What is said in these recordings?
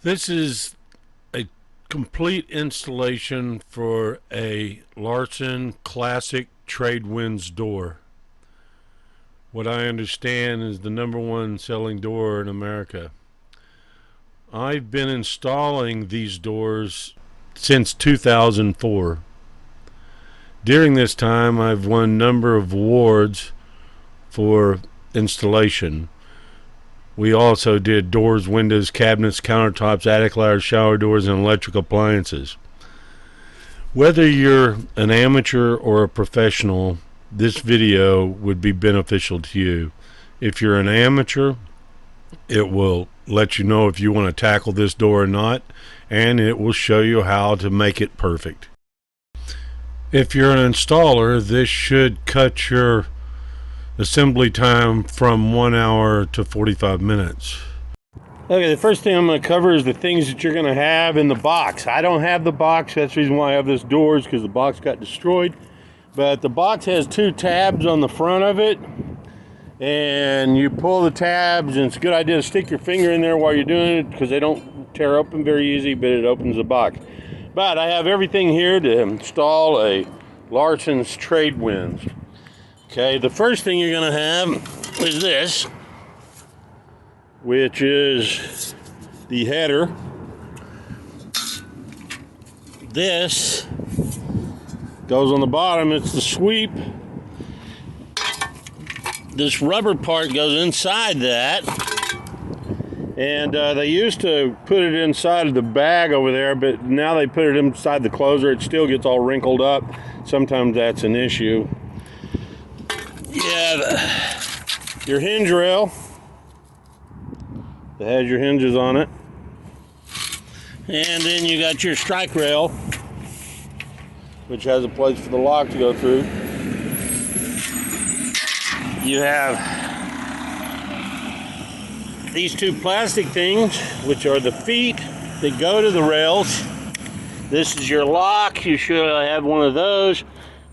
This is a complete installation for a Larson Classic Tradewinds door. What I understand is the #1 selling door in America. I've been installing these doors since 2004. During this time, I've won a number of awards for installation. We also did doors, windows, cabinets, countertops, attic ladders, shower doors, and electric appliances. Whether you're an amateur or a professional, this video would be beneficial to you. If you're an amateur, it will let you know if you want to tackle this door or not, and it will show you how to make it perfect. If you're an installer, this should cut your assembly time from 1 hour to 45 minutes. Okay, the first thing I'm going to cover is the things that you're going to have in the box. I don't have the box. That's the reason why I have this doors, because the box got destroyed. But the box has 2 tabs on the front of it, and you pull the tabs, and it's a good idea to stick your finger in there while you're doing it, because they don't tear open very easy, but it opens the box. But I have everything here to install a Larson's Tradewinds. Okay, the first thing you're going to have is this, which is the header. This goes on the bottom. It's the sweep. This rubber part goes inside that. And they used to put it inside of the bag over there, but now they put it inside the closer. It still gets all wrinkled up. Sometimes that's an issue. You have your hinge rail that has your hinges on it, and then you got your strike rail, which has a place for the lock to go through. You have these 2 plastic things, which are the feet that go to the rails. This is your lock. You should have one of those,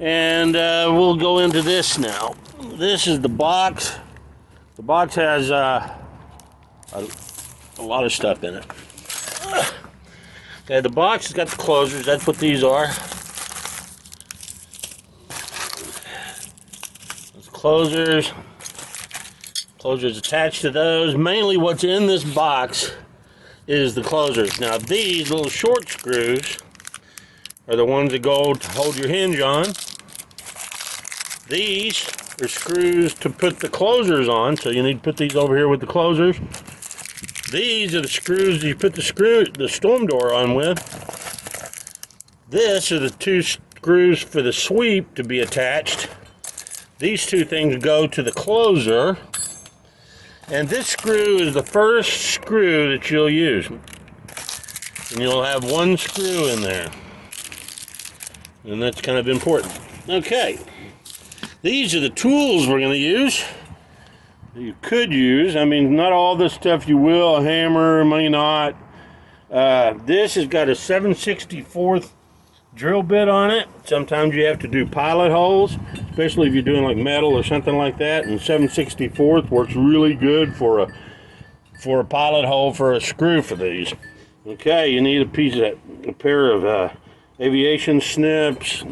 and we'll go into this now. This is the box. The box has a lot of stuff in it. Okay, the box has got the closers. That's what these are. Those closers. Closers attached to those. Mainly what's in this box is the closers. Now these little short screws are the ones that go to hold your hinge on. These are screws to put the closers on, so you need to put these over here with the closers. These are the screws you put the storm door on with. This are the 2 screws for the sweep to be attached. These 2 things go to the closer. And this screw is the first screw that you'll use. And you'll have 1 screw in there. And that's kind of important. Okay. These are the tools we're going to use. You could use. I mean, not all this stuff you will. A hammer, may not. This has got a 7/64 drill bit on it. Sometimes you have to do pilot holes, especially if you're doing like metal or something like that. And 7/64 works really good for a pilot hole for a screw for these. Okay, you need a pair of aviation snips,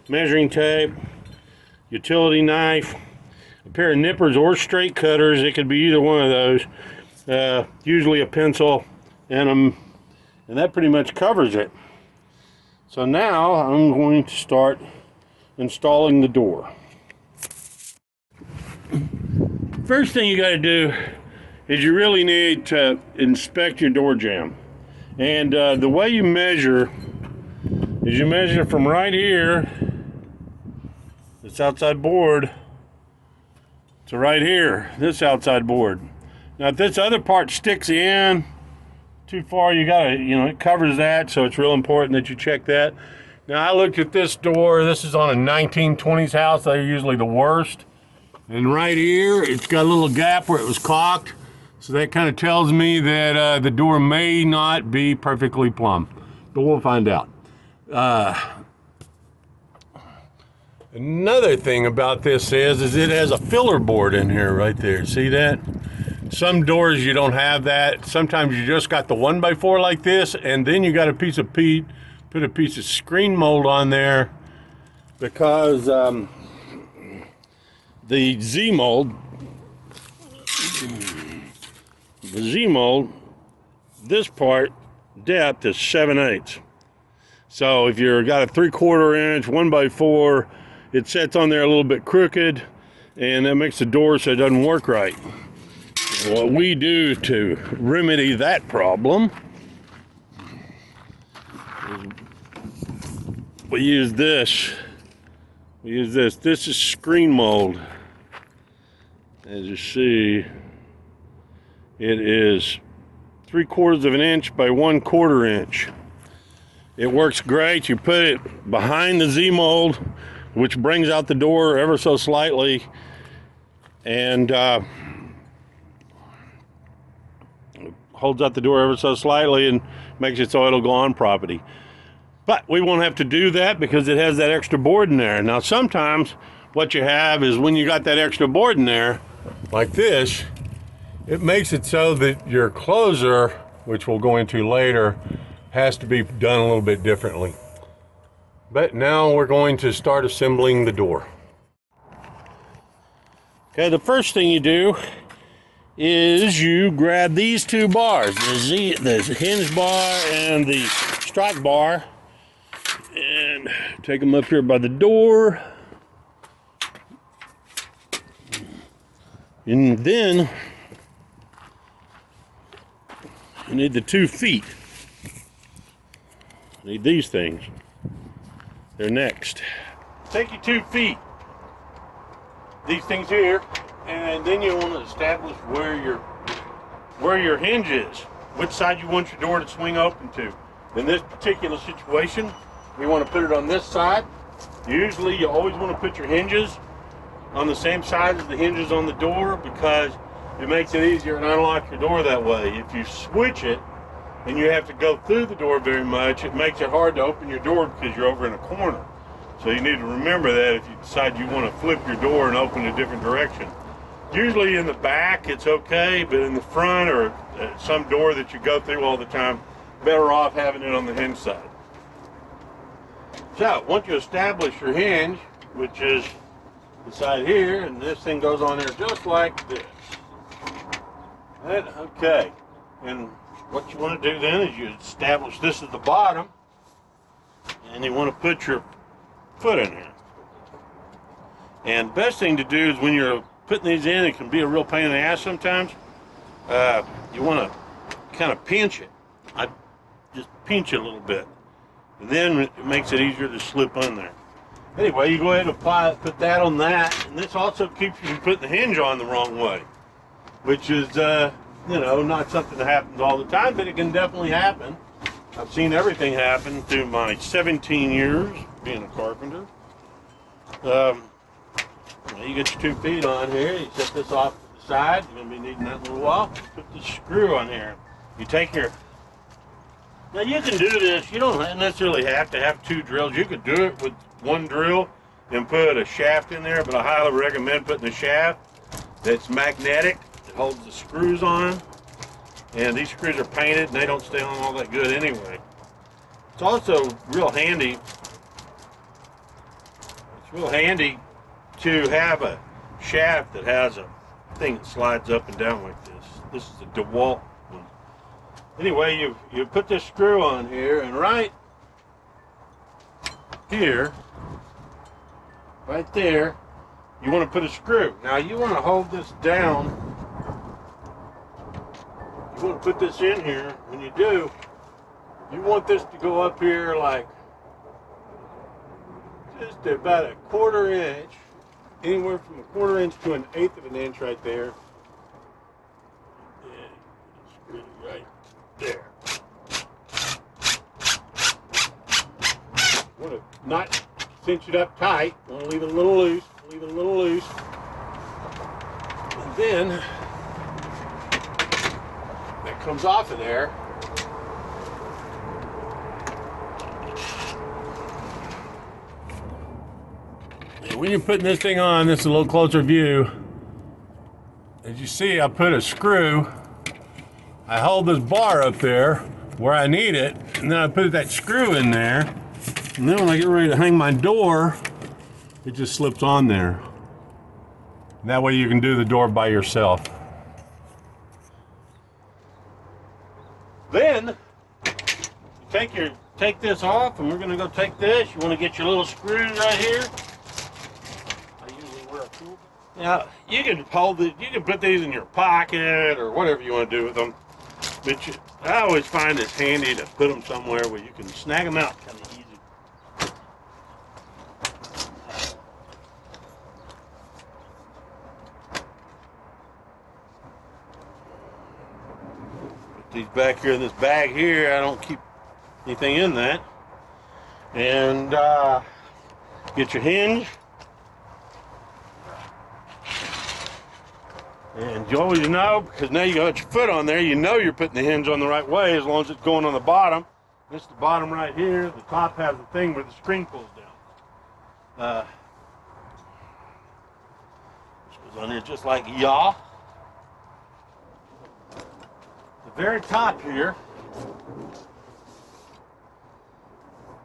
measuring tape, utility knife, a pair of nippers or straight cutters. It could be either one of those. Usually a pencil, and that pretty much covers it. So now I'm going to start installing the door. First thing you got to do is you really need to inspect your door jamb. And the way you measure is you measure from right here, this outside board, to right here, this outside board. Now if this other part sticks in too far, you gotta, it covers that, so it's real important that you check that. Now I looked at this door. This is on a 1920s house. They're usually the worst. And right here, it's got a little gap where it was caulked. So that kind of tells me that the door may not be perfectly plumb, but we'll find out. Another thing about this is it has a filler board in here right there. See that? Some doors you don't have that. Sometimes you just got the 1x4 like this, and then you got a piece of put a piece of screen mold on there, because the Z mold, this part depth is 7/8. So if you've got a 3/4 inch 1x4, it sets on there a little bit crooked, and that makes the door so it doesn't work right. What we do to remedy that problem, we use this. This is screen mold. As you see, it is 3/4 of an inch by 1/4 inch. It works great. You put it behind the Z mold, which brings out the door ever so slightly, and holds out the door ever so slightly and makes it so it'll go on property. But we won't have to do that because it has that extra board in there. Now sometimes what you have is, when you got that extra board in there like this, it makes it so that your closer, which we'll go into later, has to be done a little bit differently. But now we're going to start assembling the door. Okay, the first thing you do is you grab these two bars, the hinge bar and the strike bar, and take them up here by the door. And then you need the 2 feet. Need these things. They're next. Take your 2 feet, these things here, and then you want to establish where your hinge is, which side you want your door to swing open to. In this particular situation, we want to put it on this side. Usually you always want to put your hinges on the same side as the hinges on the door, because it makes it easier to unlock your door that way. If you switch it and you have to go through the door very much, it makes it hard to open your door because you're over in a corner. So you need to remember that if you decide you want to flip your door and open a different direction. Usually in the back it's okay, but in the front or some door that you go through all the time, better off having it on the hinge side. So once you establish your hinge, which is the side here, and this thing goes on there just like this. Right, okay, and what you want to do then is you establish this at the bottom, and you want to put your foot in there. And the best thing to do is, when you're putting these in, it can be a real pain in the ass sometimes. You want to kind of pinch it. I just pinch it a little bit, and then it makes it easier to slip on there. Anyway, you go ahead and put that on that, and this also keeps you from putting the hinge on the wrong way, which is, you know, not something that happens all the time, but it can definitely happen. I've seen everything happen through my 17 years being a carpenter. You get your 2 feet on here, you set this off to the side, you're going to be needing that in a little while. Put the screw on here. You take your, now you can do this, you don't necessarily have to have 2 drills. You could do it with 1 drill and put a shaft in there, but I highly recommend putting a shaft that's magnetic, that holds the screws on. And these screws are painted and they don't stay on all that good anyway. It's also real handy. It's real handy to have a shaft that has a thing that slides up and down like this. This is a DeWalt one. Anyway, you put this screw on here, and right here, right there, you want to put a screw. Now you want to hold this down. You want to put this in here. When you do, you want this to go up here like just about 1/4 inch, anywhere from 1/4 inch to 1/8 of an inch right there. And screw it right there. You want to not cinch it up tight. You want to leave it a little loose. Leave it a little loose. And then that comes off of there. And when you're putting this thing on, this is a little closer view. As As you see, I put a screw. I hold this bar up there where I need it, and then I put that screw in there, and then when I get ready to hang my door, it just slips on there. That way you can do the door by yourself. Then you take this off, and we're going to go take this. You want to get your little screws right here. I usually wear a tool. Now you can hold it. You can put these in your pocket or whatever you want to do with them. But I always find it's handy to put them somewhere where you can snag them out kind of easy. Put these back here in this bag here. I don't keep anything in that. And get your hinge. And you always know, because now you got your foot on there, you know you're putting the hinge on the right way as long as it's going on the bottom. This is the bottom right here. The top has the thing where the screen pulls down. This goes on here just like yaw. The very top here,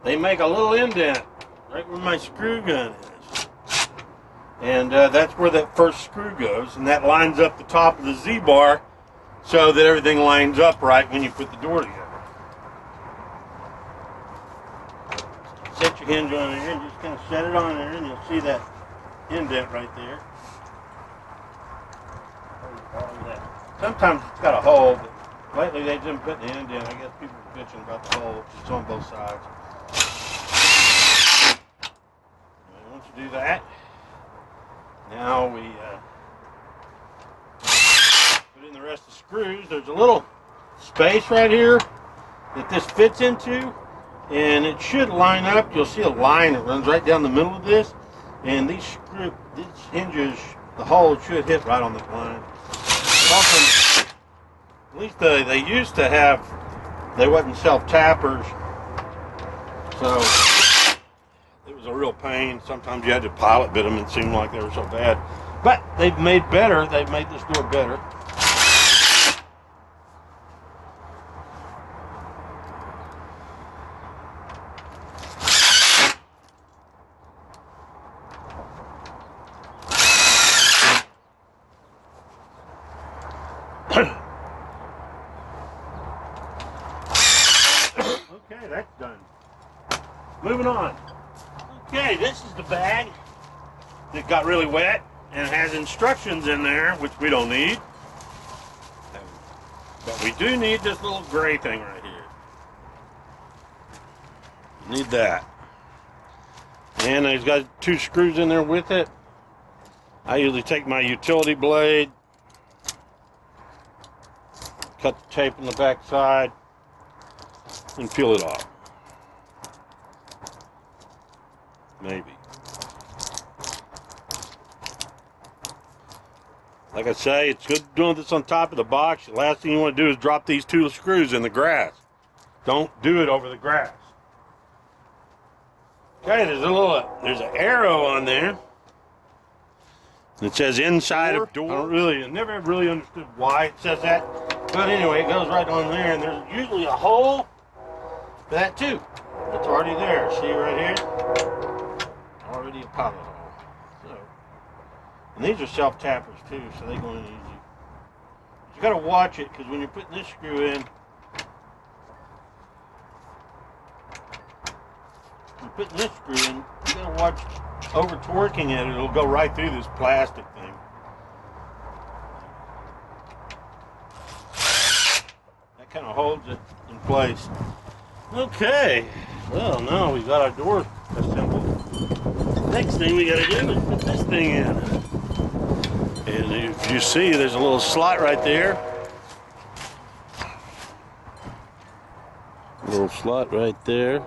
they make a little indent right where my screw gun is. And that's where that first screw goes, and that lines up the top of the Z-bar so that everything lines up right when you put the door together. Set your hinge on there and just kind of set it on there, and you'll see that indent right there. Sometimes it's got a hole, but lately they didn't put the indent. I guess people are bitching about the hole. It's on both sides. And once you do that, now we put in the rest of the screws. There's a little space right here that this fits into, and it should line up. You'll see a line that runs right down the middle of this, and these hinges, the hole should hit right on that line. Often, at least they used to have, they wasn't self-tappers, so it was a real pain. Sometimes you had to pilot bit them. It seemed like they were so bad. But they've made better. They've made this door better. Okay, that's done. Moving on. Okay, this is the bag that got really wet, and it has instructions in there, which we don't need. But we do need this little gray thing right here. Need that. And it's got 2 screws in there with it. I usually take my utility blade, cut the tape on the back side, and peel it off. Maybe. Like I say, it's good doing this on top of the box. The last thing you want to do is drop these 2 screws in the grass. Don't do it over the grass. Okay, there's an arrow on there. It says inside of door. I never really understood why it says that. But anyway, it goes right on there, and there's usually a hole for that too. It's already there. See right here? Already a pilot hole. So, and these are self-tappers too, so they go in easy. But you got to watch it, because when you're putting this screw in, you got to watch over torquing it. It'll go right through this plastic thing. That kind of holds it in place. Okay, well, now we've got our door assembled. Next thing we got to do is put this thing in. And if you see, there's a little slot right there. A little slot right there.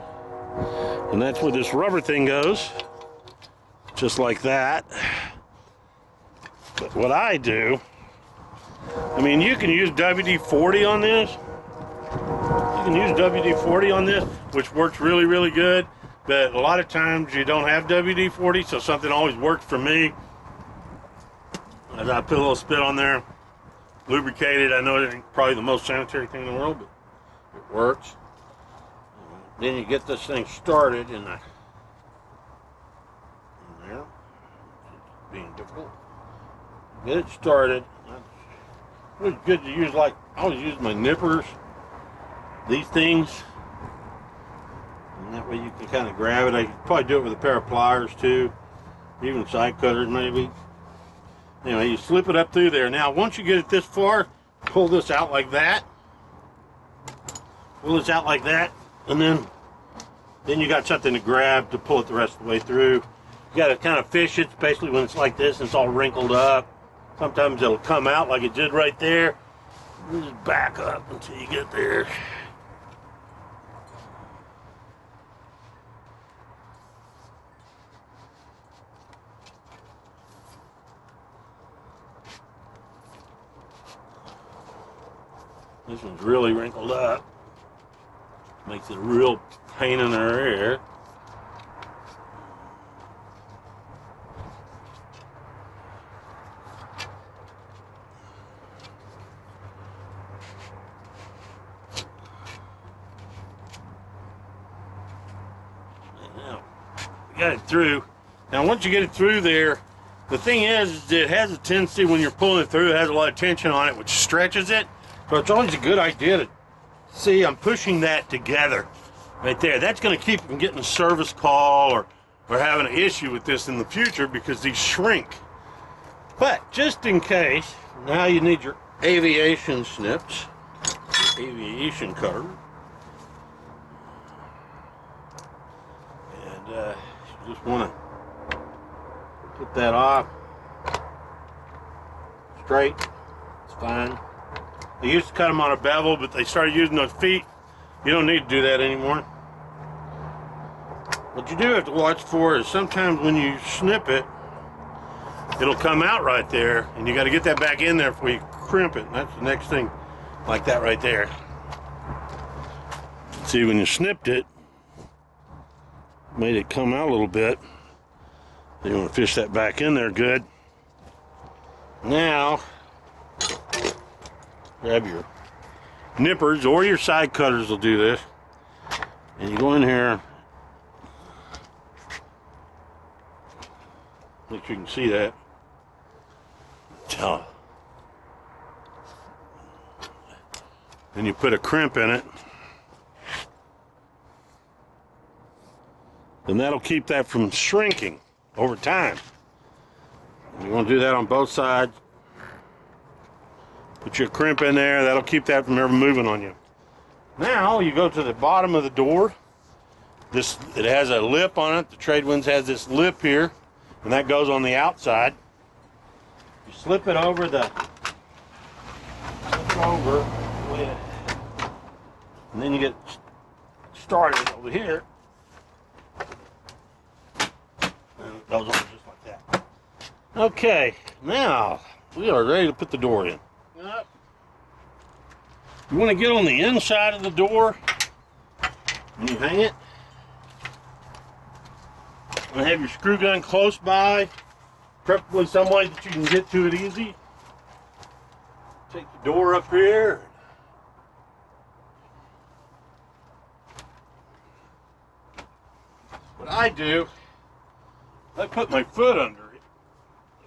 And that's where this rubber thing goes. Just like that. But what I do, I mean, you can use WD-40 on this. You can use WD-40 on this, which works really, really good. But a lot of times you don't have WD-40, so something always works for me. As I put a little spit on there, lubricated. I know it ain't probably the most sanitary thing in the world, but it works. Then you get this thing started in there. It's being difficult. Get it started. It's good to use, like I always use my nippers, these things, and that way you can kind of grab it. I could probably do it with a pair of pliers too, even side cutters maybe. Anyway, you slip it up through there. Now once you get it this far, pull this out like that. Pull this out like that, and then you got something to grab to pull it the rest of the way through. You got to kind of fish it, especially when it's like this and it's all wrinkled up. Sometimes it'll come out like it did right there. Just back up until you get there. This one's really wrinkled up. Makes it a real pain in the rear. Got it through. Now once you get it through there, the thing is it has a tendency when you're pulling it through, it has a lot of tension on it which stretches it. So it's always a good idea to see I'm pushing that together right there. That's going to keep you from getting a service call or having an issue with this in the future because these shrink. But just in case, now you need your aviation snips, your aviation cutter. And you just want to put that off straight. It's fine. They used to cut them on a bevel, but they started using those feet. You don't need to do that anymore. What you do have to watch for is sometimes when you snip it, it'll come out right there, and you got to get that back in there before you crimp it. And that's the next thing, like that right there. See, when you snipped it, made it come out a little bit. You want to fish that back in there good. Now, grab your nippers or your side cutters will do this. And you go in here. Make sure you can see that. Then you put a crimp in it. Then that'll keep that from shrinking over time. You want to do that on both sides. Put your crimp in there, that'll keep that from ever moving on you. Now you go to the bottom of the door. It has a lip on it. The Tradewinds has this lip here, and that goes on the outside. You slip it over and then you get started over here. And it goes on just like that. Okay, now we are ready to put the door in. You want to get on the inside of the door and you hang it. And have your screw gun close by, preferably some way that you can get to it easy. Take the door up here. What I do, I put my foot under it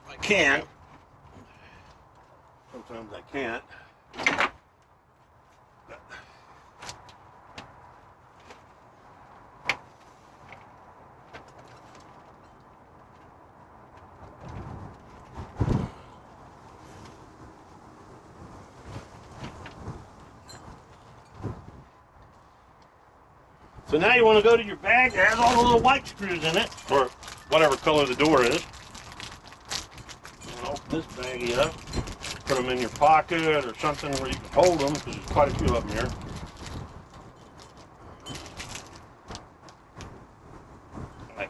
if I can. Sometimes I can't. So now you want to go to your bag that has all the little white screws in it, or whatever color the door is. And open this baggie up, put them in your pocket or something where you can hold them, because there's quite a few of them here. Right.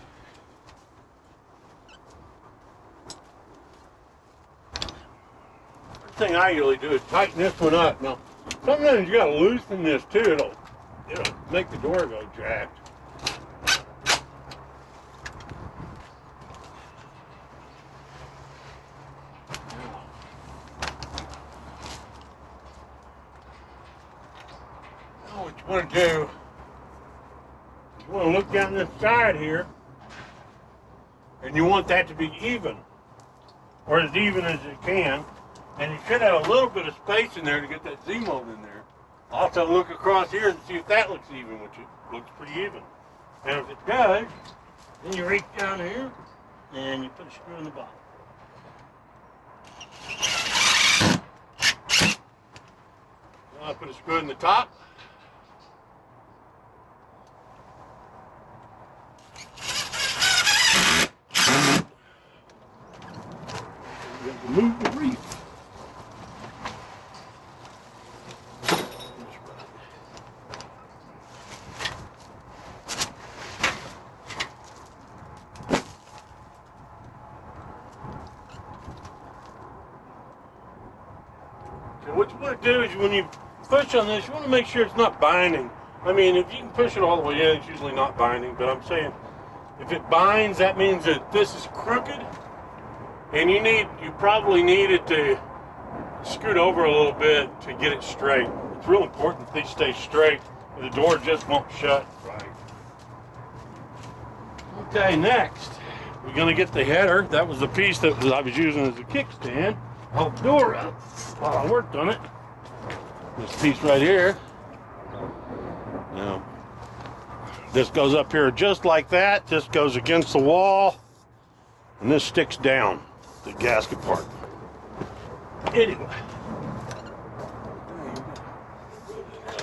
First thing I usually do is tighten this one up. Now, sometimes you got to loosen this too. It'll make the door go jacked. want to do, you want to look down this side here, and you want that to be even, or as even as it can, and you should have a little bit of space in there to get that Z-mold in there. Also look across here and see if that looks even, which it looks pretty even. And if it does, then you reach down here and you put a screw in the bottom. Now I put a screw in the top. Remove the reef. What you want to do is when you push on this, you want to make sure it's not binding. I mean, if you can push it all the way in, it's usually not binding, but I'm saying if it binds, that means that this is crooked, and you probably need it to scoot over a little bit to get it straight. It's real important that these stay straight, or the door just won't shut right. Okay, next, we're going to get the header. That was the piece that I was using as a kickstand. Hold the door up while I worked on it. This piece right here. Now, this goes up here just like that. This goes against the wall, and this sticks down the gasket part. Anyway,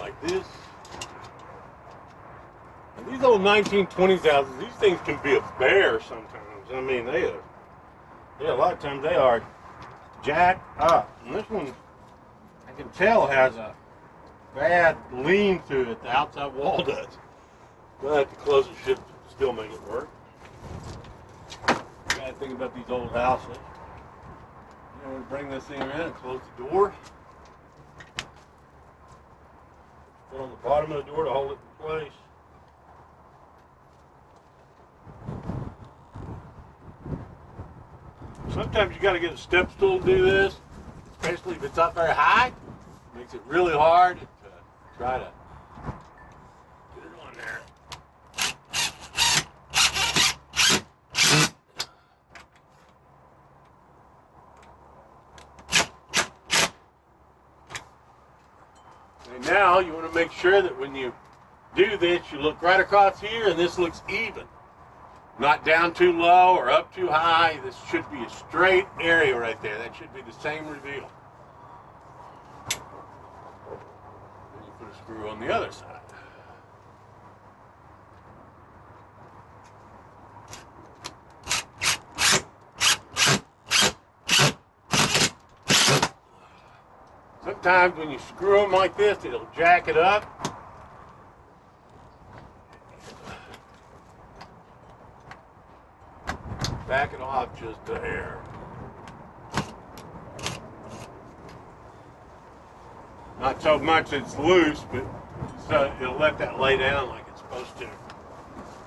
like this. And these old 1920s houses, these things can be a bear sometimes. I mean, a lot of times they are jacked up. And this one, I can tell, has a bad lean to it. The outside wall does. But I have to close it, should still make it work. Bad thing about these old houses. You want to bring this thing around and close the door. Put on the bottom of the door to hold it in place. Sometimes you got to get a step stool to do this, especially if it's up very high. It makes it really hard to try to get it on there. And now you want to make sure that when you do this, you look right across here and this looks even. Not down too low or up too high. This should be a straight area right there. That should be the same reveal. Then you put a screw on the other side. Sometimes when you screw them like this, it'll jack it up. Back it off just a hair. Not so much it's loose, but so it'll let that lay down like it's supposed to.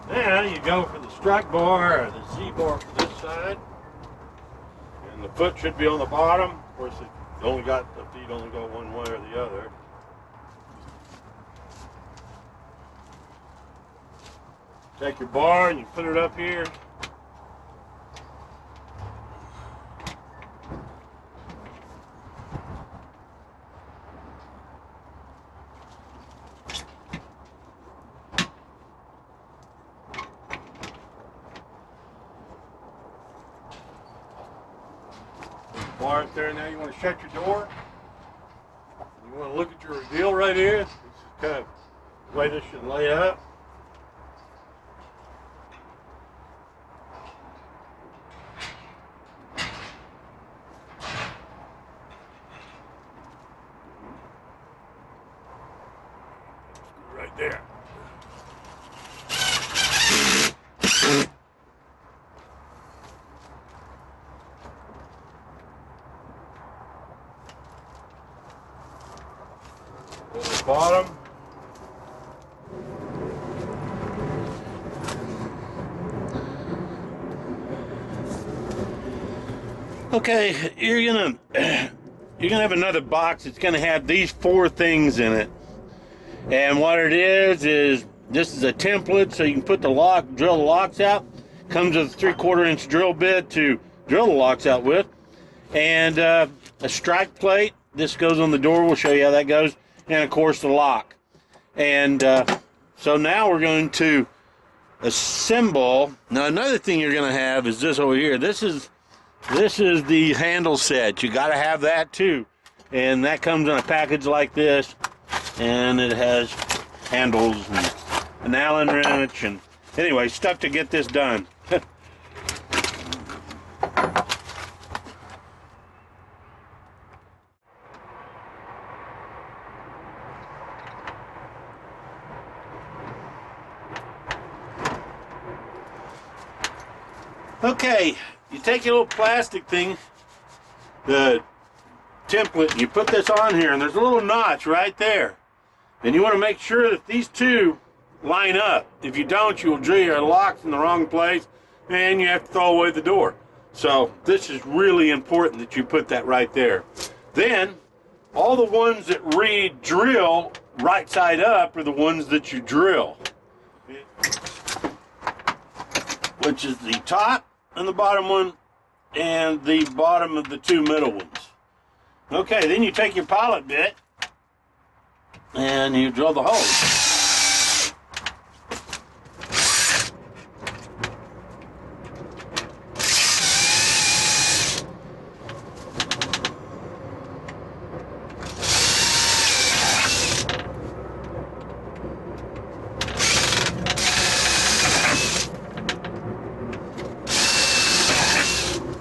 Now you go for the strike bar or the Z bar for this side. And the foot should be on the bottom. Of course, the feet only go one way or the other. Take your bar and you put it up here. Bar up there. Now you want to shut your door. You want to look at your reveal right here. This is kind of the way this should lay up. Right there. Bottom. Okay, you're gonna have another box. It's gonna have these four things in it, And what it is this is a template so you can put the drill the locks out. Comes with a 3/4 inch drill bit to drill the locks out with. And a strike plate. This goes on the door. We'll show you how that goes. And of course the lock. And so now we're going to assemble. Now another thing you're going to have is this over here. This is the handle set. You got to have that too. And that comes in a package like this. And it has handles and an Allen wrench and anyway, stuff to get this done. Okay, you take your little plastic thing, the template, and you put this on here, and there's a little notch right there. And you want to make sure that these two line up. If you don't, you'll drill your locks in the wrong place, and you have to throw away the door. So this is really important that you put that right there. Then, all the ones that read drill right side up are the ones that you drill, which is the top and the bottom one and the bottom of the two middle ones. Okay, then you take your pilot bit and you drill the holes.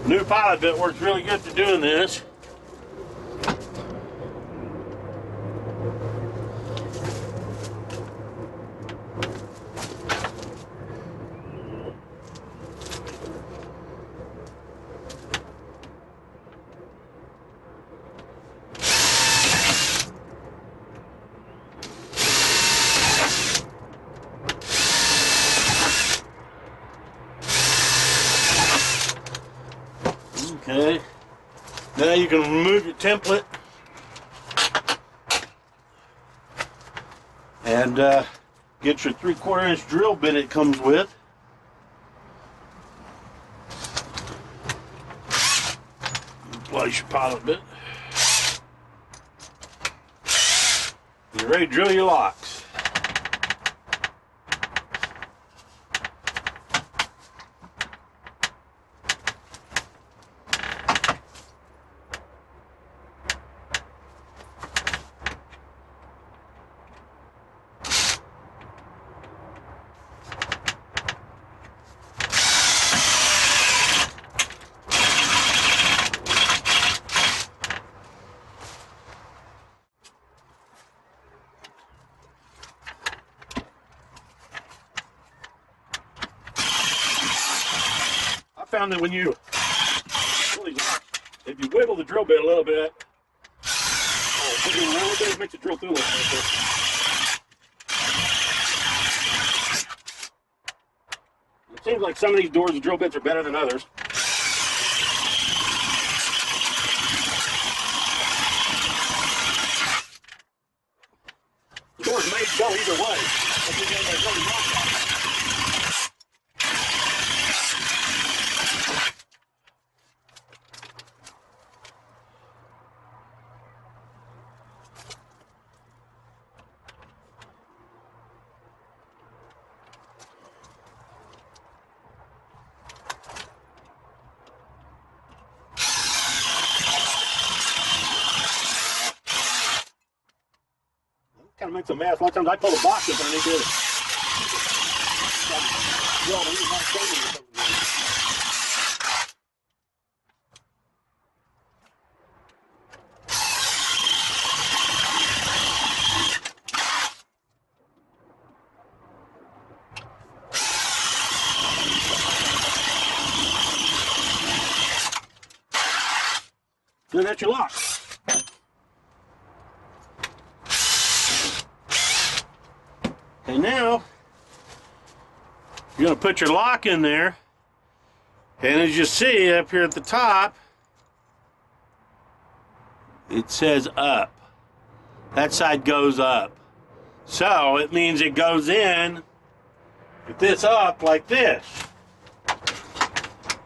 New pilot bit works really good for doing this. Okay, now you can remove your template and get your 3/4 inch drill bit it comes with. Place your pilot bit. You're ready to drill your locks. Found that when you pull these locks, if you wiggle the drill bit a little bit, it makes it drill through a little bit. It seems like some of these doors and drill bits are better than others. The doors may go either way. Kind of makes a mess. A lot of times I pull the box up underneath it. Then that's your lock. Okay, now you're going to put your lock in there, and as you see up here at the top, it says up. That side goes up. So it means it goes in with this up like this.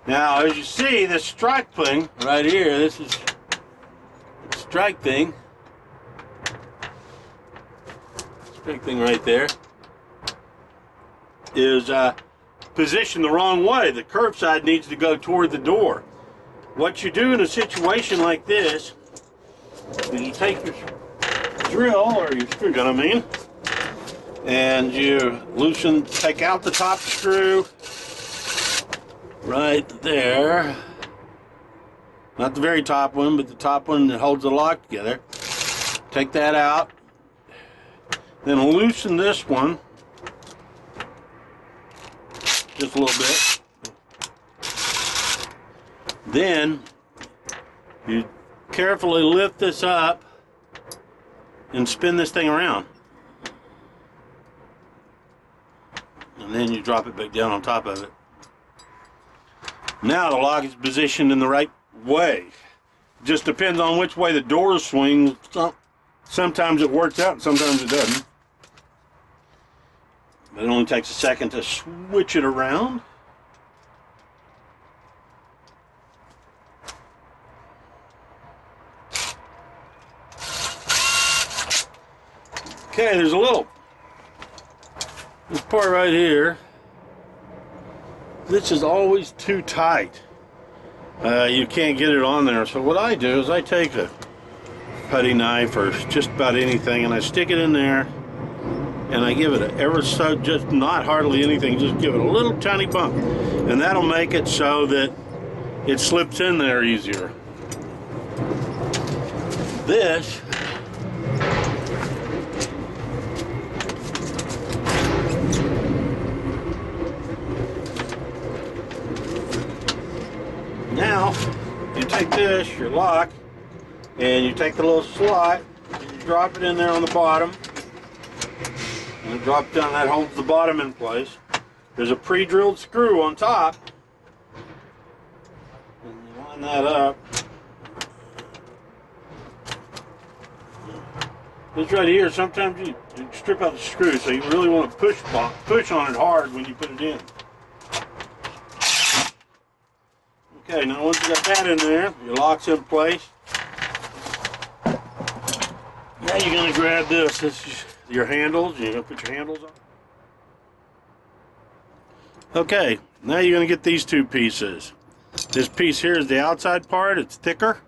Now, as you see, this strike thing right here, this is the strike thing right there, is positioned the wrong way. The curved side needs to go toward the door. What you do in a situation like this is you take your drill, or your screw gun, I mean, and you take out the top screw right there. Not the very top one, but the top one that holds the lock together. Take that out. Then loosen this one just a little bit. Then you carefully lift this up and spin this thing around. And then you drop it back down on top of it. Now the lock is positioned in the right way. Just depends on which way the door swings. Sometimes it works out and sometimes it doesn't. But it only takes a second to switch it around. Okay, there's this part right here. This is always too tight. You can't get it on there. So what I do is I take a putty knife or just about anything and I stick it in there and I give it ever so, just not hardly anything, just give it a little tiny bump. And that'll make it so that it slips in there easier. This now, you take this, your lock, and you take the little slot, and you drop it in there on the bottom, and you drop it down, that holds the bottom in place. There's a pre-drilled screw on top, and you line that up. This right here, sometimes you strip out the screw, so you really want to push on it hard when you put it in. Okay, now once you got that in there, your lock's in place. Now you're going to grab this. This is your handles. You're going to put your handles on. Okay, now you're going to get these two pieces. This piece here is the outside part. It's thicker.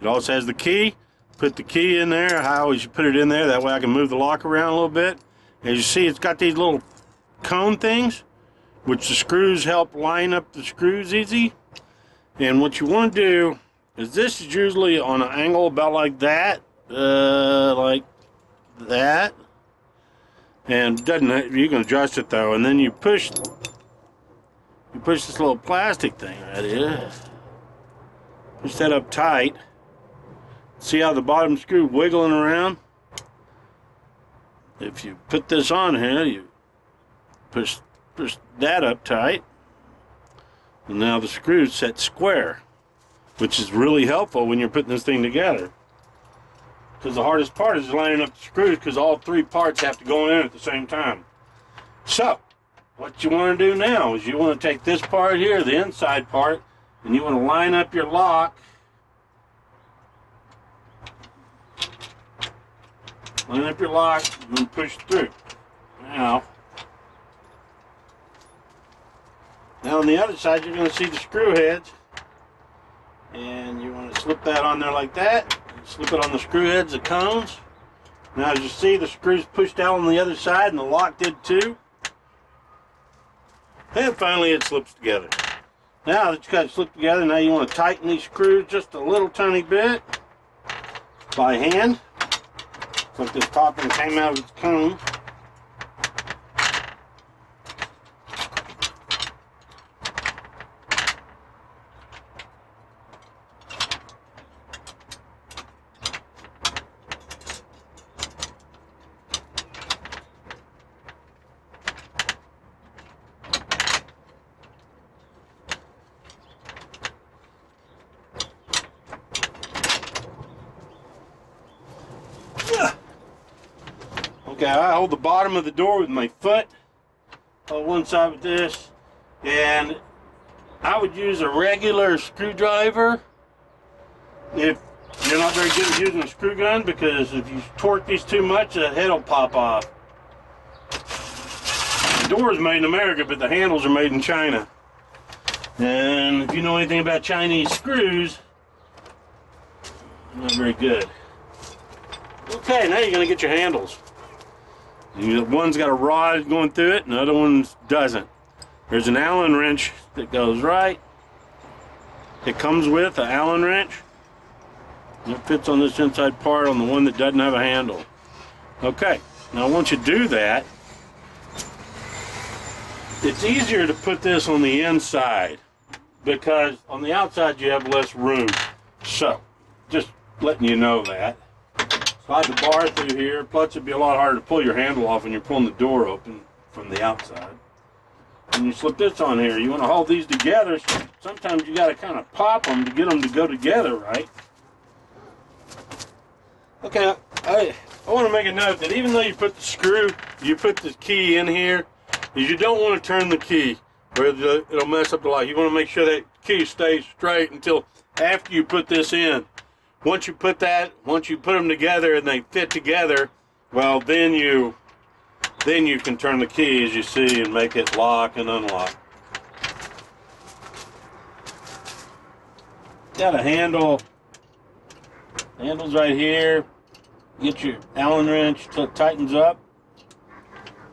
It also has the key. Put the key in there. I always put it in there. That way I can move the lock around a little bit. As you see, it's got these little cone things, which the screws help line up the screws easy. And what you want to do is, this is usually on an angle about like that, and doesn't, you can adjust it though, and then you push this little plastic thing right here, push that up tight. See how the bottom screw wiggling around? If you put this on here, you push that up tight. And now the screw's set square, which is really helpful when you're putting this thing together. Because the hardest part is lining up the screws, because all three parts have to go in at the same time. So, what you want to do now is you want to take this part here, the inside part, and you want to line up your lock. Line up your lock and then push through. Now on the other side, you're going to see the screw heads, and you want to slip that on there like that. Slip it on the screw heads, the cones. Now as you see, the screws pushed out on the other side, and the lock did too. And finally it slips together. Now that you got it slipped together, now you want to tighten these screws just a little tiny bit by hand. It's like this top one came out of its cone. I hold the bottom of the door with my foot on one side with this, and I would use a regular screwdriver if you're not very good at using a screw gun, because if you torque these too much, the head will pop off. The door is made in America, but the handles are made in China. And if you know anything about Chinese screws, not very good. Okay, now you're going to get your handles. One's got a rod going through it, and the other one doesn't. There's an Allen wrench that goes right. It comes with an Allen wrench. It fits on this inside part on the one that doesn't have a handle. Okay, now once you do that, it's easier to put this on the inside, because on the outside you have less room. So, just letting you know that. Slide the bar through here, plus it'd be a lot harder to pull your handle off when you're pulling the door open from the outside. And you slip this on here. You want to hold these together, so sometimes you got to kind of pop them to get them to go together, right? Okay, I want to make a note that even though you put the key in here, you don't want to turn the key, or it'll mess up the lock. You want to make sure that key stays straight until after you put this in. Once you put them together and they fit together, well, then you can turn the key, as you see, and make it lock and unlock. Got a handle. The handle's right here. Get your Allen wrench till it tightens up.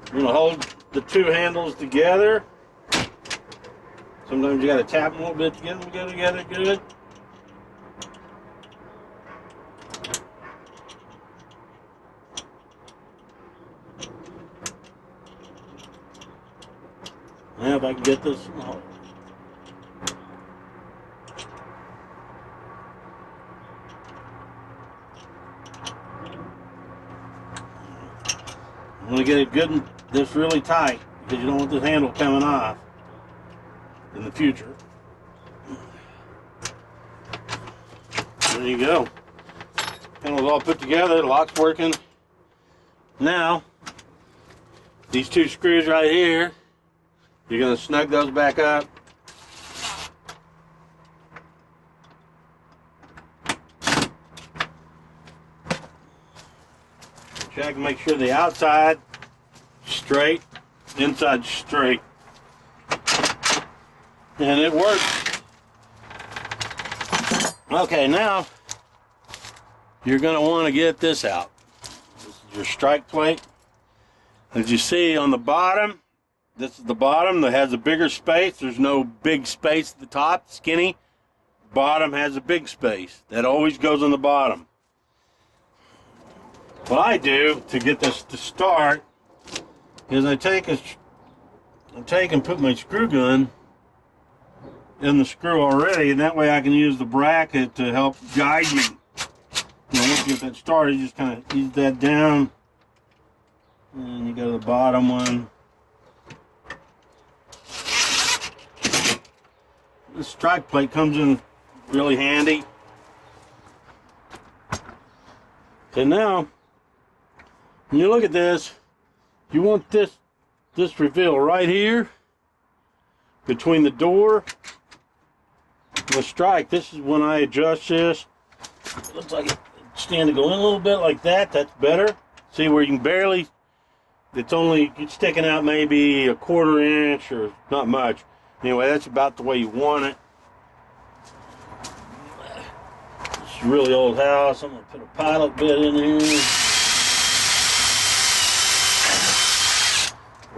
You're going to hold the two handles together. Sometimes you got to tap them a little bit to get them to go together good. Now if I can get this. I'm going to get it good and this really tight, because you don't want this handle coming off in the future. There you go. Handle's all put together, the lock's working. Now, these two screws right here, you're going to snug those back up. Check and make sure the outside straight, inside straight. And it works. Okay, now you're going to want to get this out. This is your strike plate. As you see on the bottom, this is the bottom that has a bigger space. There's no big space at the top, skinny. Bottom has a big space. That always goes on the bottom. What I do to get this to start is I take and put my screw gun in the screw already, and that way I can use the bracket to help guide me. You know, once you get that started, you just kind of ease that down, and you go to the bottom one. This strike plate comes in really handy. So now, when you look at this, you want this reveal right here between the door and the strike. This is when I adjust this. It looks like it's standing to go in a little bit like that. That's better. See where you can barely, it's sticking out maybe a 1/4 inch or not much. Anyway, that's about the way you want it. It's a really old house. I'm going to put a pilot bit in here.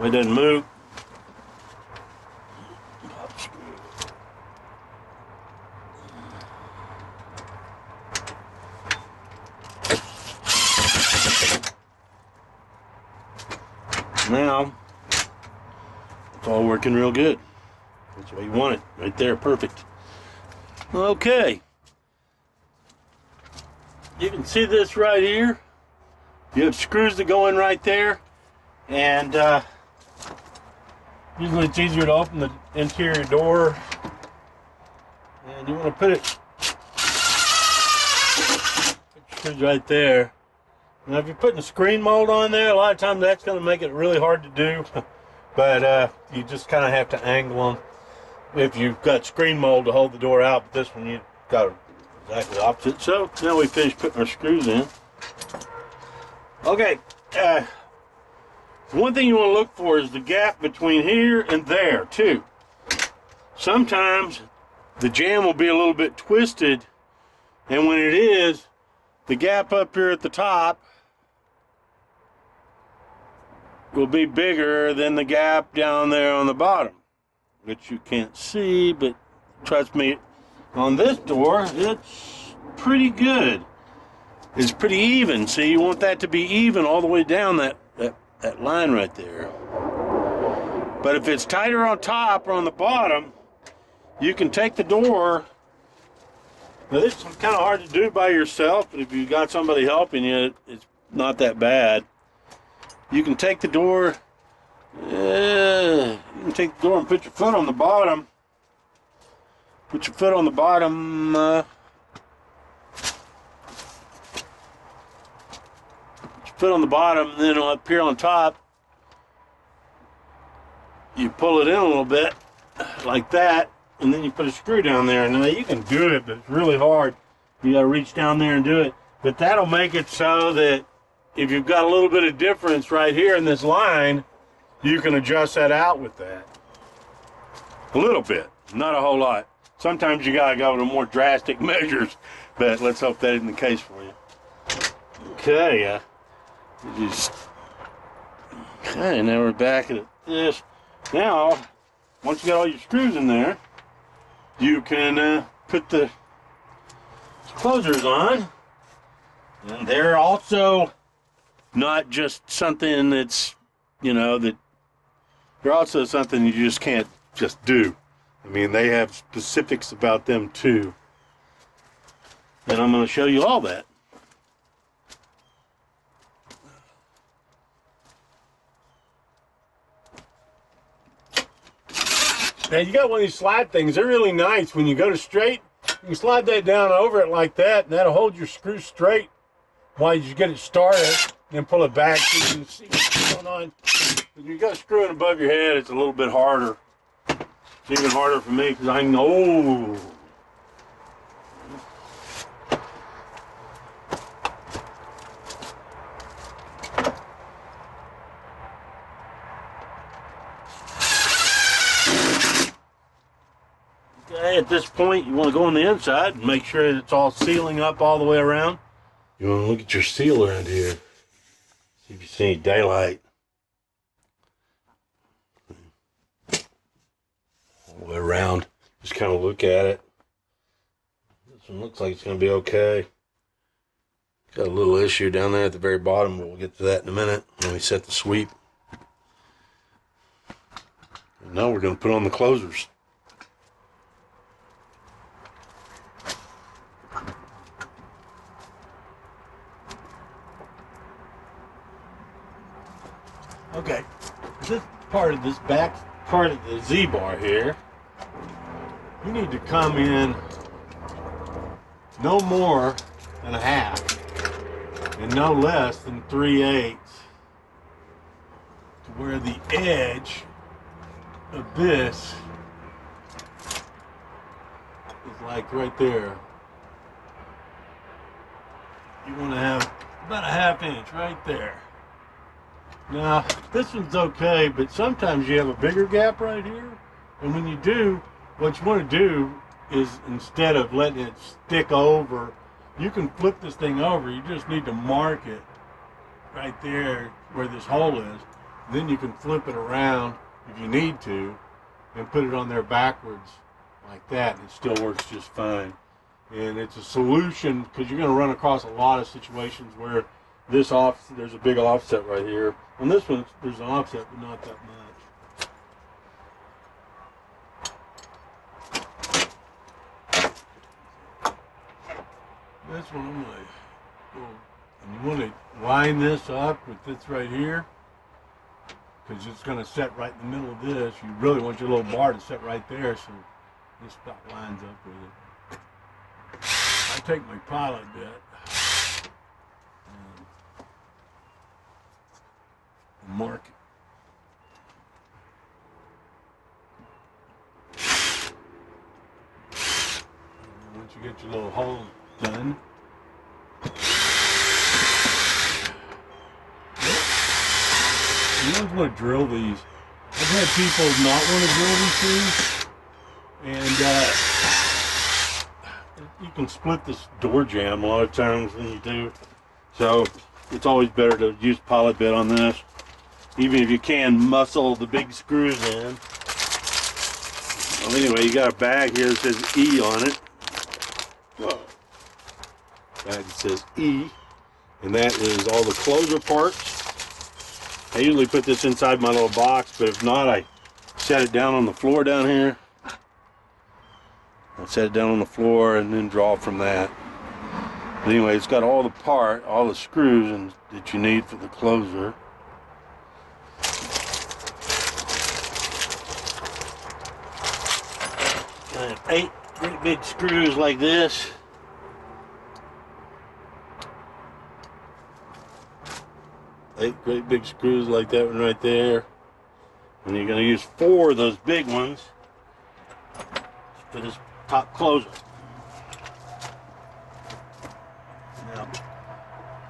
It doesn't move. Pop screw. Now, it's all working real good. That's the way you want it. Right there, perfect. Okay. You can see this right here. You have screws that go in right there. And usually it's easier to open the interior door, and you want to put your screws right there, Now, if you're putting a screen mold on there, a lot of times that's going to make it really hard to do. But you just kind of have to angle them if you've got screen mold to hold the door out. But this one, you've got exactly the opposite. So now we finished putting our screws in. Okay. One thing you want to look for is the gap between here and there, too. Sometimes the jamb will be a little bit twisted, and when it is, the gap up here at the top will be bigger than the gap down there on the bottom, which you can't see, but trust me, on this door, it's pretty good. It's pretty even. See, you want that to be even all the way down that line right there. But if it's tighter on top or on the bottom, you can take the door. Now this is kind of hard to do by yourself, but if you've got somebody helping you, it's not that bad. You can take the door, and put your foot on the bottom. Put your foot on the bottom. Put on the bottom, and then up here on top, you pull it in a little bit, like that, and then you put a screw down there. Now you can do it, but it's really hard. You gotta reach down there and do it. But that'll make it so that if you've got a little bit of difference right here in this line, you can adjust that out with that. A little bit, not a whole lot. Sometimes you gotta go to more drastic measures, but let's hope that isn't the case for you. Okay, okay, now we're back at this. Now, once you got all your screws in there, you can put the closers on. And they're also not just something that's, that they're also something you just can't just do. I mean, they have specifics about them too. And I'm going to show you all that. Now you got one of these slide things. They're really nice. When you go to straight, you can slide that down over it like that, and that'll hold your screw straight while you get it started. Then pull it back so you can see what's going on. When you got screwing above your head, it's a little bit harder. It's even harder for me because I know. Okay, at this point, you want to go on the inside and make sure that it's all sealing up all the way around. You want to look at your seal around here. See if you see any daylight. All the way around. Just kind of look at it. This one looks like it's going to be okay. Got a little issue down there at the very bottom, but we'll get to that in a minute when we set the sweep. And now we're going to put on the closers. Okay, this part of this back part of the Z-bar here, you need to come in no more than a half and no less than 3/8 to where the edge of this is like right there. You want to have about a ½ inch right there. Now, this one's okay, but sometimes you have a bigger gap right here. And when you do, what you want to do is instead of letting it stick over, you can flip this thing over. You just need to mark it right there where this hole is. Then you can flip it around if you need to and put it on there backwards like that. And it still works just fine. And it's a solution because you're going to run across a lot of situations where there's a big offset right here. On this one, there's an offset, but not that much. This one, I'm going to go, and you want to line this up with this right here, because it's going to set right in the middle of this. You really want your little bar to set right there, so this about lines up with it. I take my pilot bit. mark. Once you get your little hole done, you always want to drill these. I've had people not want to drill these things, and you can split this door jamb a lot of times when you do. So it's always better to use pilot bit on this, even if you can muscle the big screws in. Well, anyway, you got a bag here that says E on it. Whoa. Bag that says E, and that is all the closer parts. I usually put this inside my little box, but if not, I set it down on the floor down here. I set it down on the floor and then draw from that. But anyway, it's got all the screws that you need for the closer. Got 8 great big screws like this. Eight great big screws like that one right there. And you're going to use 4 of those big ones for this top closer. Now,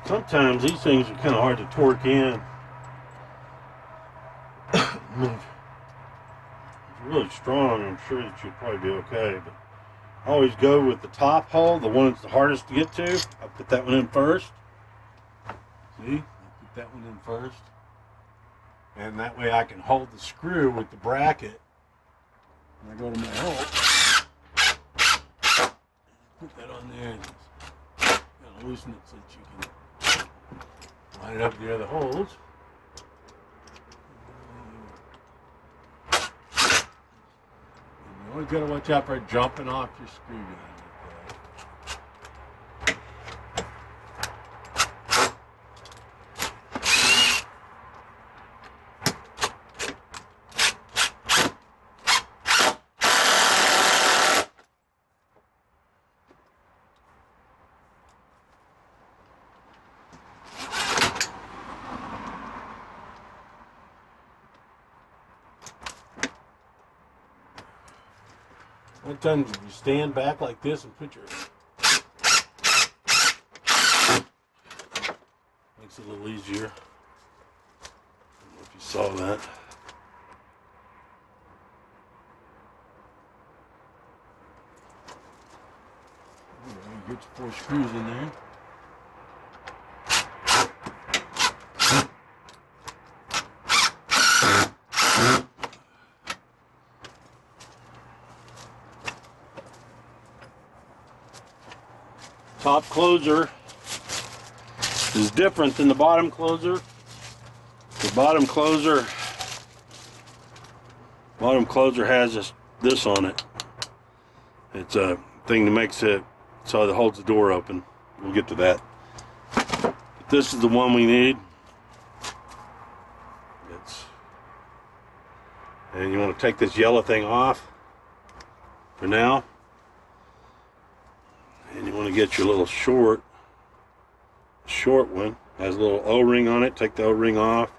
sometimes these things are kind of hard to torque in. I mean, if you're really strong, I'm sure that you'd probably be okay. But I always go with the top hole, the one that's the hardest to get to. I put that one in first. See? That one in first, and that way I can hold the screw with the bracket. And I go to my hole, put that on there, and just kind of loosen it so that you can line it up with the other holes. And you always got to watch out for it jumping off your screwdriver. Sometimes if you stand back like this and put your... makes it a little easier. I don't know if you saw that. You get your 4 screws in there. Top closer is different than the bottom closer. The bottom closer has this on it. It's a thing that makes it so it holds the door open. We'll get to that. But this is the one we need. And you want to take this yellow thing off for now. And you want to get your little short one. Has a little O-ring on it. Take the O-ring off.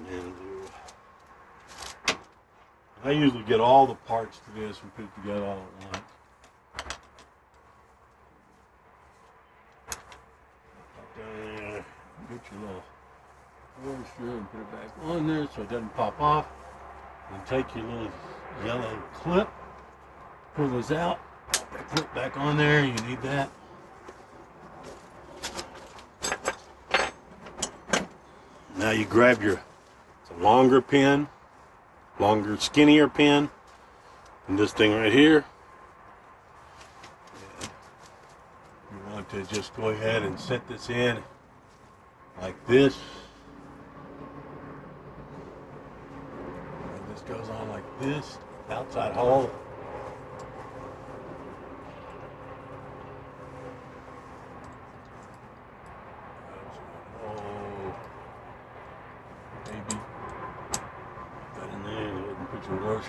And I usually get all the parts to this and put it together all at once. Pop down there. Get your little horseshoe and put it back on there so it doesn't pop off. And take your little yellow clip, pull this out, put that clip back on there. You need that. Now you grab your longer pin, longer, skinnier pin, and this thing right here. And you want to just go ahead and set this in like this. And this goes on like this, outside hole.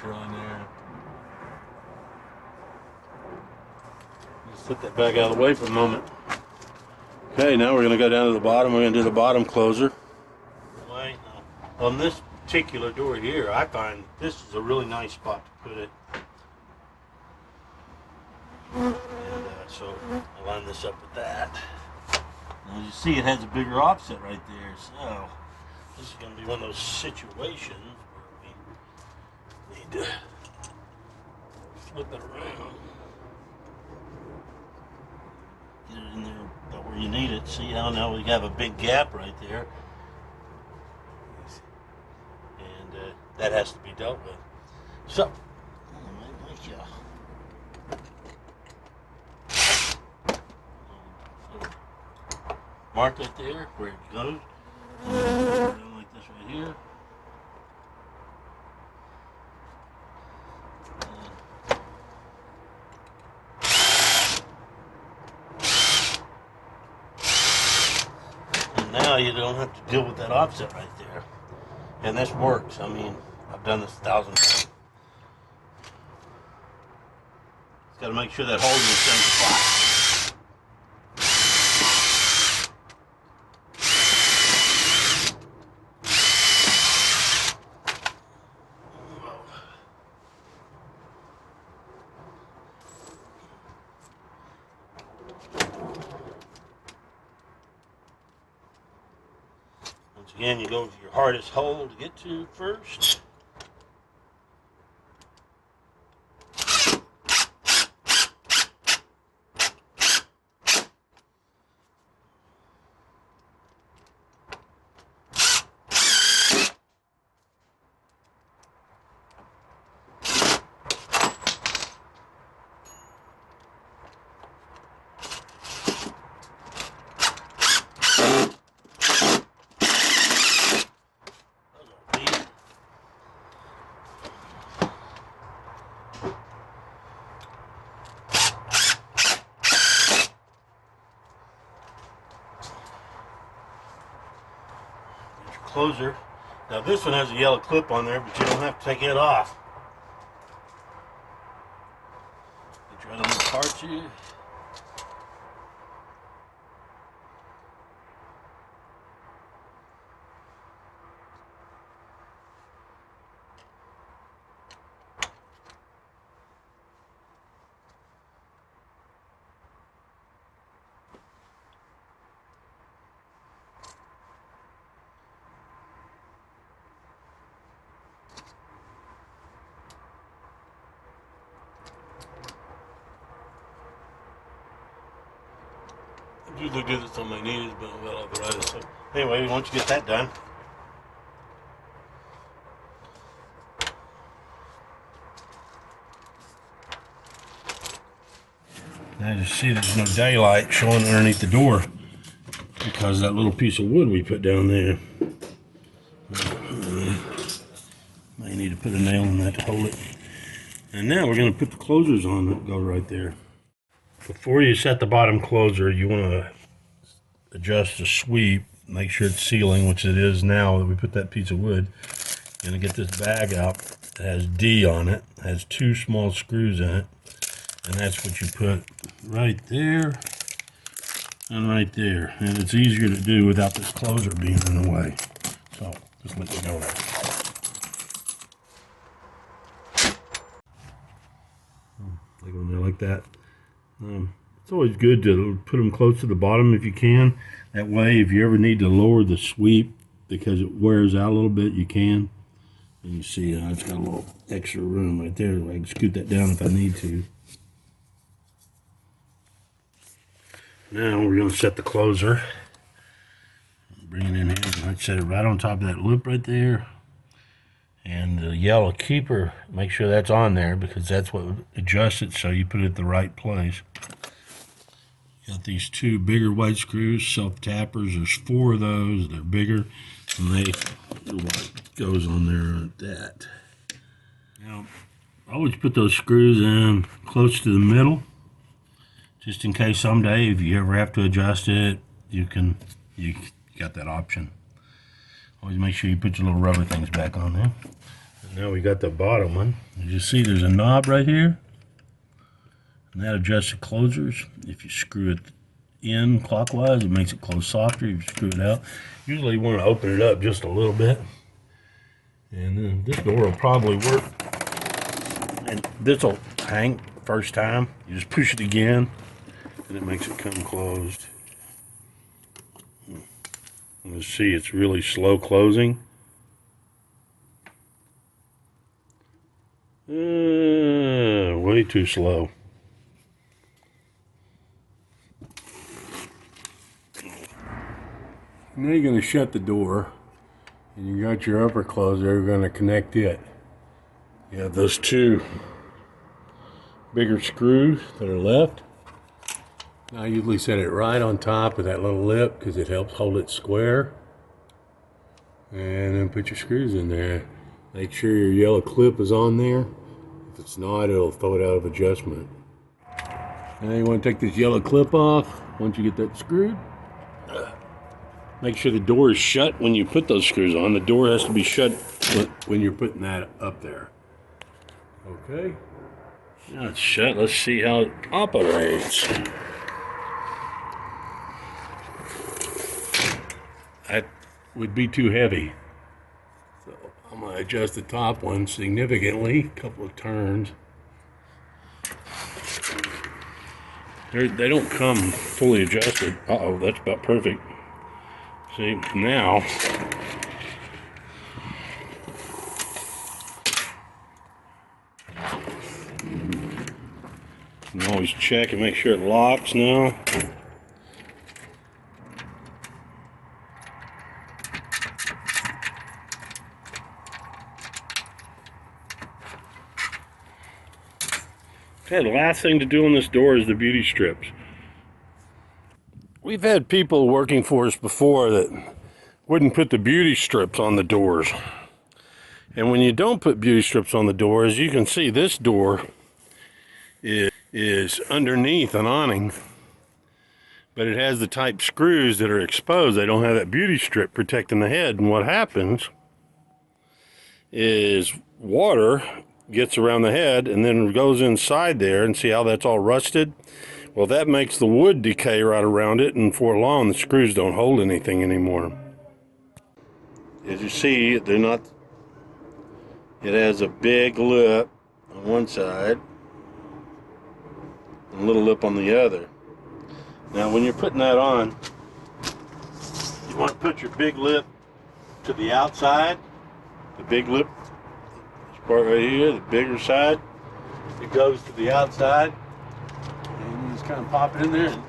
On there. Just set that back out of the way for a moment. Okay, now we're going to go down to the bottom. We're going to do the bottom closer. Right now, on this particular door here, I find this is a really nice spot to put it. And so I line this up with that. Now, as you see, it has a bigger offset right there. So this is going to be one of those situations where we need to flip it around. Get it in there about where you need it. See how now we have a big gap right there. And that has to be dealt with. So, mark it there where it goes. Around like this right here. And now you don't have to deal with that offset right there. And this works. I mean, I've done this 1,000 times. Just got to make sure that hole is in the same spot. Once again, you go to your hardest hole to get to first. Closer. Now this one has a yellow clip on there, but you don't have to take it off. Get your other little parts here. Usually do this on my knees, but I've got arthritis. So anyway, once you get that done, now you see there's no daylight showing underneath the door because that little piece of wood we put down there. May need to put a nail in that to hold it. And now we're going to put the closers on that go right there. Before you set the bottom closer, you want to adjust the sweep, make sure it's sealing, which it is now that we put that piece of wood. You're going to get this bag out. It has D on it. It has 2 small screws in it. And that's what you put right there and right there. And it's easier to do without this closer being in the way. So, just let you know that. Like when they're like that. It's always good to put them close to the bottom if you can. That way, if you ever need to lower the sweep because it wears out a little bit, you can. And you see, it's got a little extra room right there. I can scoot that down if I need to. Now we're going to set the closer. Bring it in here. I'd set it right on top of that loop right there. And the yellow keeper, make sure that's on there because that's what adjusts it so you put it at the right place. Got these 2 bigger white screws, self-tappers. There's 4 of those. They're bigger, and they what goes on there like that. Now, I always put those screws in close to the middle, just in case someday if you ever have to adjust it, you got that option. Always make sure you put your little rubber things back on there. And now we got the bottom one. As you see, there's a knob right here. And that adjusts the closers. If you screw it in clockwise, it makes it close softer. You screw it out. Usually you want to open it up just a little bit. And then this door will probably work. And this will hang first time. You just push it again, and it makes it come closed. Let's see, it's really slow closing. Way too slow. Now you're going to shut the door, and you got your upper closer. You're going to connect it. You have those two bigger screws that are left. I usually set it right on top of that little lip because it helps hold it square. And then put your screws in there. Make sure your yellow clip is on there. If it's not, it'll throw it out of adjustment. Now you want to take this yellow clip off once you get that screwed. Make sure the door is shut when you put those screws on. The door has to be shut when you're putting that up there. Okay. Now it's shut. Let's see how it operates. That would be too heavy. So I'm going to adjust the top one significantly, a couple of turns. They don't come fully adjusted. Uh-oh, that's about perfect. See, now, you can always check and make sure it locks now. Okay, the last thing to do on this door is the beauty strips. We've had people working for us before that wouldn't put the beauty strips on the doors. And when you don't put beauty strips on the door, as you can see, this door is underneath an awning, but it has the type screws that are exposed. They don't have that beauty strip protecting the head. And what happens is water gets around the head and then goes inside there, and see how that's all rusted? Well, that makes the wood decay right around it, and for long the screws don't hold anything anymore. As you see, they're not, it has a big lip on one side and a little lip on the other. Now when you're putting that on, you want to put your big lip to the outside. The big lip, this part right here, the bigger side, it goes to the outside. And you just kind of pop it in there and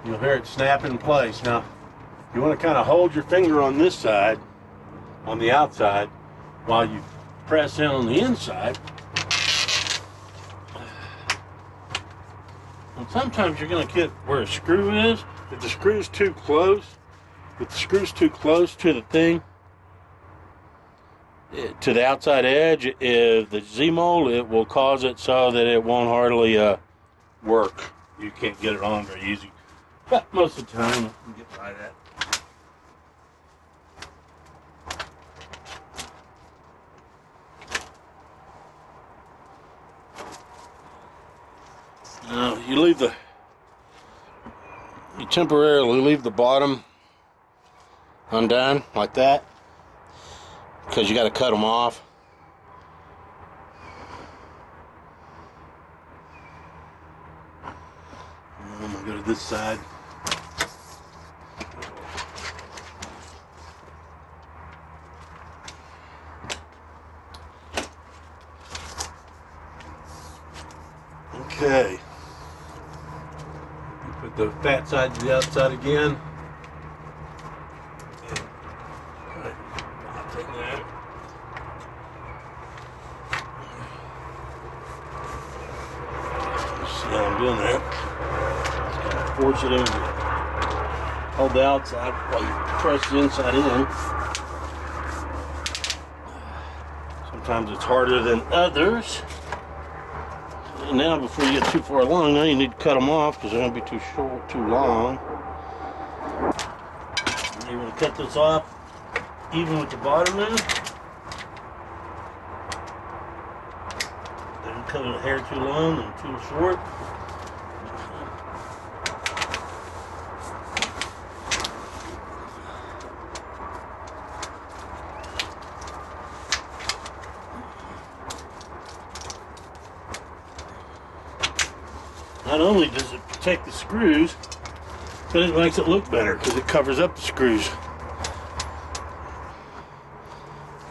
you'll hear it snap in place. Now, you want to kind of hold your finger on this side, on the outside, while you press in on the inside. And sometimes you're going to get where a screw is. If the screw's too close, to the thing, to the outside edge, if the Z-mold, it will cause it so that it won't hardly work. You can't get it on very easy. But most of the time, you can get by that. Now, you temporarily leave the bottom undone like that, because you got to cut them off. I'm going to go to this side. Okay. Put the fat side to the outside again. See how I'm doing there? Just kind of force it in. Hold the outside while you press the inside in. Sometimes it's harder than others. And now, before you get too far along, now you need to cut them off because they're going to be too short, too long. Now you want to cut this off even with the bottom end. Don't cut a hair too long and too short. Not only does it protect the screws, but it makes it look better because it covers up the screws.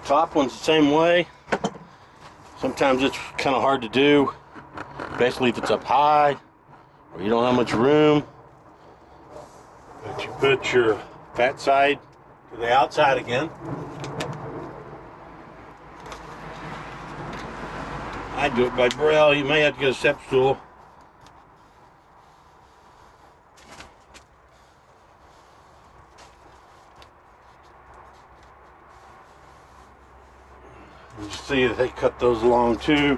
Top one's the same way. Sometimes it's kind of hard to do, especially if it's up high or you don't have much room. But you put your fat side to the outside again. I do it by braille. You may have to get a step stool. You see that they cut those along too.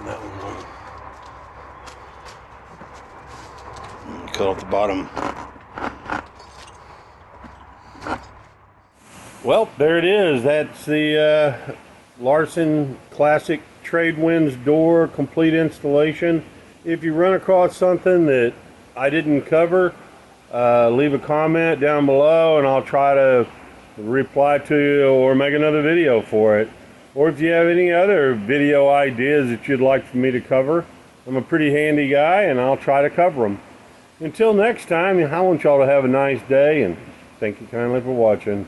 That one on. Cut off the bottom. Well, there it is. That's the Larson Classic Tradewinds door complete installation. If you run across something that I didn't cover, leave a comment down below and I'll try to reply to you or make another video for it. Or if you have any other video ideas that you'd like for me to cover, I'm a pretty handy guy and I'll try to cover them. Until next time, I want y'all to have a nice day and thank you kindly for watching.